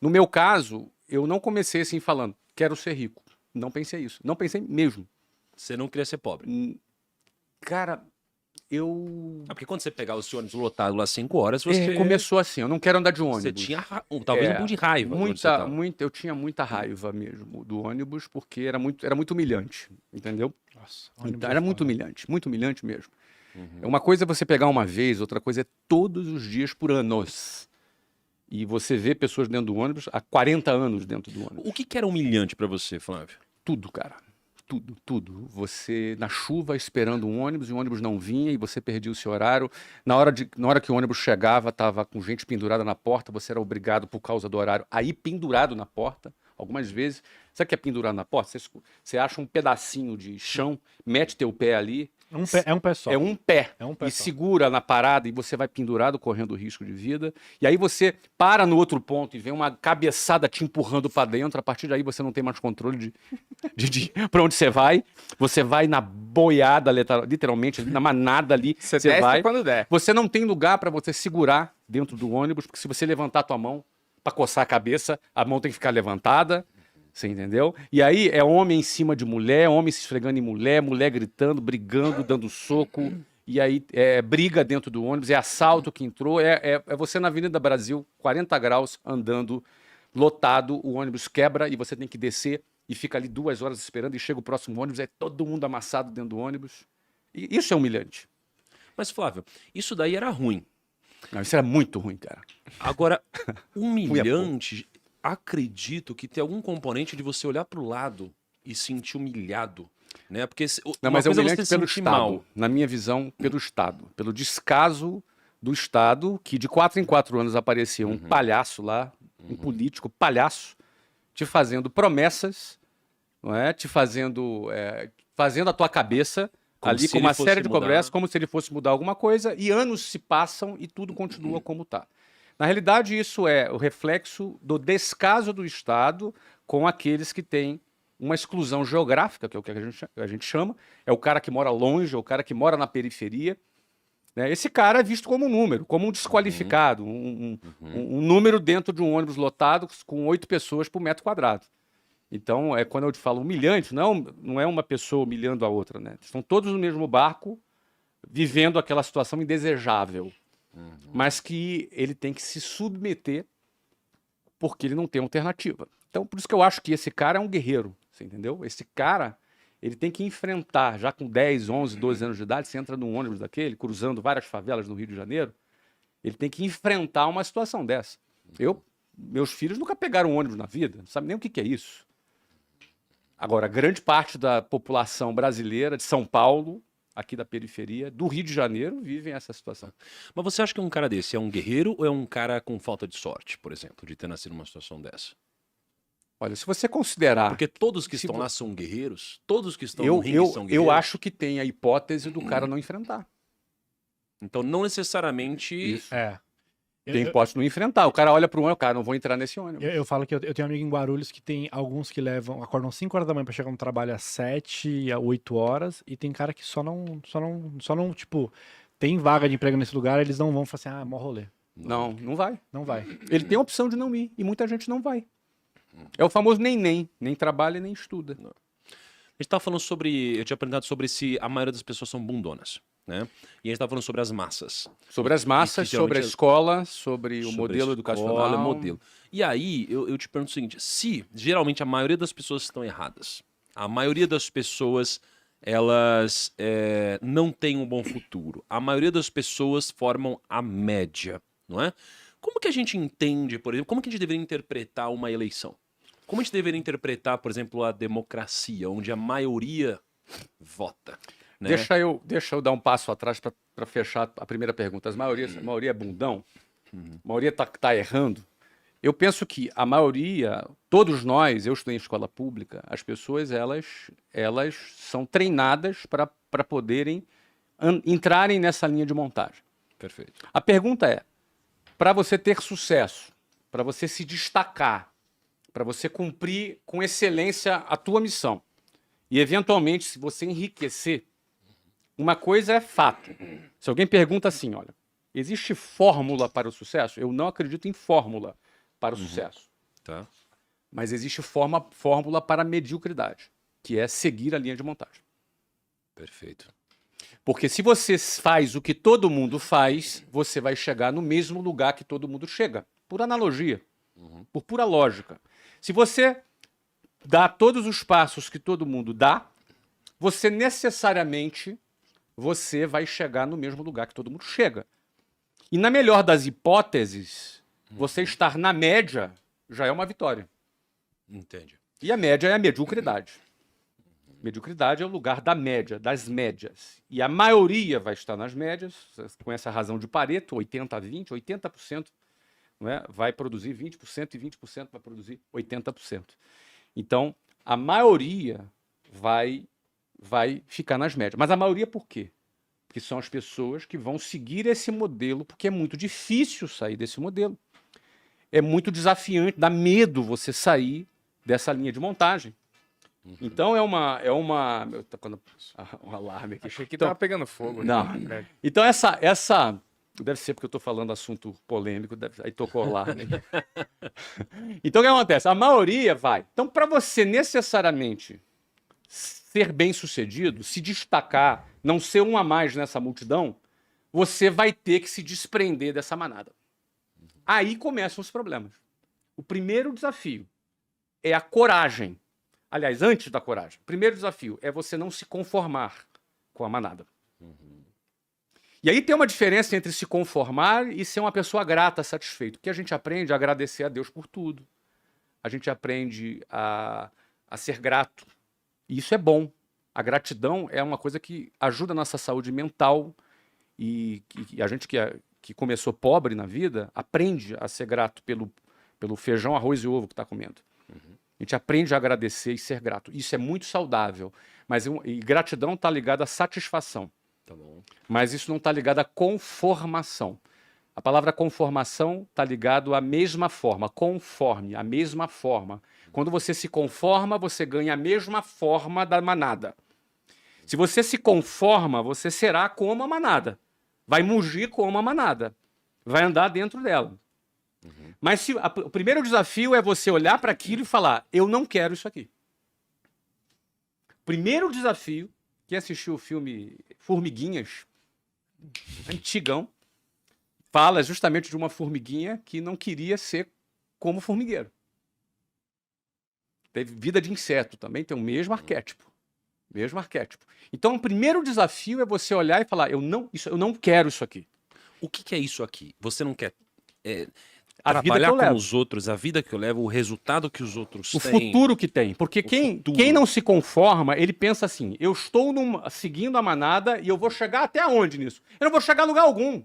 No meu caso, eu não comecei assim falando, quero ser rico. Não pensei isso. Não pensei mesmo. Você não queria ser pobre. Cara, eu... Porque quando você pegar o seu ônibus lotado lá 5 horas, você... começou assim, eu não quero andar de ônibus. Você tinha talvez um pouco de raiva. Eu tinha muita raiva mesmo do ônibus, porque era muito humilhante, entendeu? Nossa, Então, era muito humilhante mesmo. Uma coisa é você pegar uma vez, outra coisa é todos os dias por anos. E você vê pessoas dentro do ônibus há 40 anos dentro do ônibus. O que era humilhante pra você, Flávio? Tudo, cara. Tudo. Você na chuva esperando um ônibus e o ônibus não vinha e você perdia o seu horário. Na hora que o ônibus chegava, tava com gente pendurada na porta, você era obrigado por causa do horário a ir pendurado na porta. Algumas vezes, sabe o que é pendurado na porta? Você acha um pedacinho de chão, mete teu pé ali. É um pé só. É um pé. É um pé E só. segura na parada e você vai pendurado, correndo risco de vida. E aí você para no outro ponto e vem uma cabeçada te empurrando para dentro. A partir daí você não tem mais controle de para onde você vai. Você vai na boiada, literalmente, na manada ali. Você desce vai. quando der. Você não tem lugar para você segurar dentro do ônibus, porque se você levantar a tua mão para coçar a cabeça, a mão tem que ficar levantada. Você entendeu? E aí é homem em cima de mulher, homem se esfregando em mulher, mulher gritando, brigando, dando soco. E aí é briga dentro do ônibus, é assalto que entrou. É você na Avenida Brasil, 40 graus, andando, lotado, o ônibus quebra e você tem que descer e fica ali 2 horas esperando e chega o próximo ônibus, é todo mundo amassado dentro do ônibus. E isso é humilhante. Mas, Flávio, isso daí era ruim. Não, isso era muito ruim, cara. Agora, humilhante, acredito que tem algum componente de você olhar pro lado e sentir humilhado, né? Porque não, mas é humilhante pelo Estado. Na minha visão, pelo Estado. Pelo descaso do Estado, que de 4 em 4 anos aparecia um palhaço lá, um político palhaço, te fazendo promessas, não é? Te fazendo a tua cabeça ali com uma série de cobranças, como se ele fosse mudar alguma coisa, e anos se passam e tudo continua como está. Na realidade, isso é o reflexo do descaso do Estado com aqueles que têm uma exclusão geográfica, que é o que a gente chama, é o cara que mora longe, é o cara que mora na periferia. Né? Esse cara é visto como um número, como um desqualificado, um número dentro de um ônibus lotado com 8 pessoas por metro quadrado. Então, quando eu te falo humilhante, não é uma pessoa humilhando a outra. Né? Estão todos no mesmo barco, vivendo aquela situação indesejável. Mas que ele tem que se submeter porque ele não tem alternativa. Então, por isso que eu acho que esse cara é um guerreiro, você entendeu? Esse cara, ele tem que enfrentar, já com 10, 11, 12 anos de idade, você entra num ônibus daquele, cruzando várias favelas no Rio de Janeiro, ele tem que enfrentar uma situação dessa. Meus filhos nunca pegaram um ônibus na vida, não sabem nem o que é isso. Agora, grande parte da população brasileira, de São Paulo, aqui da periferia, do Rio de Janeiro, vivem essa situação. Mas você acha que um cara desse é um guerreiro ou é um cara com falta de sorte, por exemplo, de ter nascido numa situação dessa? Olha, se você considerar... Porque todos que estão lá são guerreiros? Todos que estão no ringue são guerreiros? Eu acho que tem a hipótese do cara não enfrentar. Então, não necessariamente... Isso. Tem hipótese de não enfrentar. O cara olha para o ônibus, cara, não vou entrar nesse ônibus. Eu falo que eu tenho um amigo em Guarulhos que tem alguns que acordam 5 horas da manhã pra chegar no trabalho às 7, a 8 horas, e tem cara que só não, tipo, tem vaga de emprego nesse lugar, eles não vão falar assim, mó rolê. Não vai. Não vai. Ele tem a opção de não ir, e muita gente não vai. É o famoso nem trabalha nem estuda. Não. A gente tava falando sobre, eu tinha perguntado sobre se a maioria das pessoas são bundonas, né? E a gente tava falando sobre as massas. Sobre as massas, sobre a escola, sobre o modelo educacional. Modelo. E aí, eu te pergunto o seguinte, se geralmente a maioria das pessoas estão erradas, a maioria das pessoas, elas não têm um bom futuro, a maioria das pessoas formam a média, não é? Como que a gente entende, por exemplo, como que a gente deveria interpretar uma eleição? Como a gente deveria interpretar, por exemplo, a democracia, onde a maioria vota? Né? Deixa eu dar um passo atrás para fechar a primeira pergunta. A maioria é bundão? A maioria tá errando? Eu penso que a maioria, todos nós, eu estudei em escola pública, as pessoas elas são treinadas para poderem entrarem nessa linha de montagem. Perfeito. A pergunta é, para você ter sucesso, para você se destacar, para você cumprir com excelência a tua missão e, eventualmente, se você enriquecer, uma coisa é fato. Se alguém pergunta assim, olha, existe fórmula para o sucesso? Eu não acredito em fórmula para o sucesso. Tá. Mas existe fórmula para a mediocridade, que é seguir a linha de montagem. Perfeito. Porque se você faz o que todo mundo faz, você vai chegar no mesmo lugar que todo mundo chega. Por analogia, por pura lógica. Se você dá todos os passos que todo mundo dá, você necessariamente vai chegar no mesmo lugar que todo mundo chega. E na melhor das hipóteses, você estar na média já é uma vitória. Entende. E a média é a mediocridade. Mediocridade é o lugar da média, das médias. E a maioria vai estar nas médias, com essa razão de Pareto, 80-20, 80%, não é? Vai produzir 20% e 20% vai produzir 80%. Então, a maioria vai ficar nas médias. Mas a maioria por quê? Porque são as pessoas que vão seguir esse modelo, porque é muito difícil sair desse modelo. É muito desafiante, dá medo você sair dessa linha de montagem. Então um alarme aqui. Achei que tava pegando fogo. Não. Então essa deve ser porque eu estou falando assunto polêmico, aí tocou o alarme. Então o que acontece? A maioria vai. Então para você necessariamente ser bem-sucedido, se destacar, não ser um a mais nessa multidão, você vai ter que se desprender dessa manada. Aí começam os problemas. O primeiro desafio é a coragem. Aliás, antes da coragem, o primeiro desafio é você não se conformar com a manada. E aí tem uma diferença entre se conformar e ser uma pessoa grata, satisfeita. Porque a gente aprende a agradecer a Deus por tudo. A gente aprende a ser grato. E isso é bom. A gratidão é uma coisa que ajuda a nossa saúde mental. E a gente que começou pobre na vida aprende a ser grato pelo feijão, arroz e ovo que está comendo. A gente aprende a agradecer e ser grato. Isso é muito saudável. E gratidão está ligada à satisfação. Tá bom. Mas isso não está ligado à conformação. A palavra conformação está ligado à mesma forma, conforme, a mesma forma. Quando você se conforma, você ganha a mesma forma da manada. Se você se conforma, você será como a manada. Vai mugir como a manada. Vai andar dentro dela. Mas o primeiro desafio é você olhar para aquilo e falar, eu não quero isso aqui. Primeiro desafio, quem assistiu o filme Formiguinhas, antigão, fala justamente de uma formiguinha que não queria ser como formigueiro. Teve vida de inseto também, tem o mesmo arquétipo. Mesmo arquétipo. Então, o primeiro desafio é você olhar e falar, eu não quero isso aqui. O que é isso aqui? Você não quer A vida que trabalhar eu com levo. os outros, a vida que eu levo, o resultado que os outros O têm. futuro que tem. Porque quem não se conforma, ele pensa assim, eu estou seguindo a manada e eu vou chegar até onde nisso? Eu não vou chegar a lugar algum.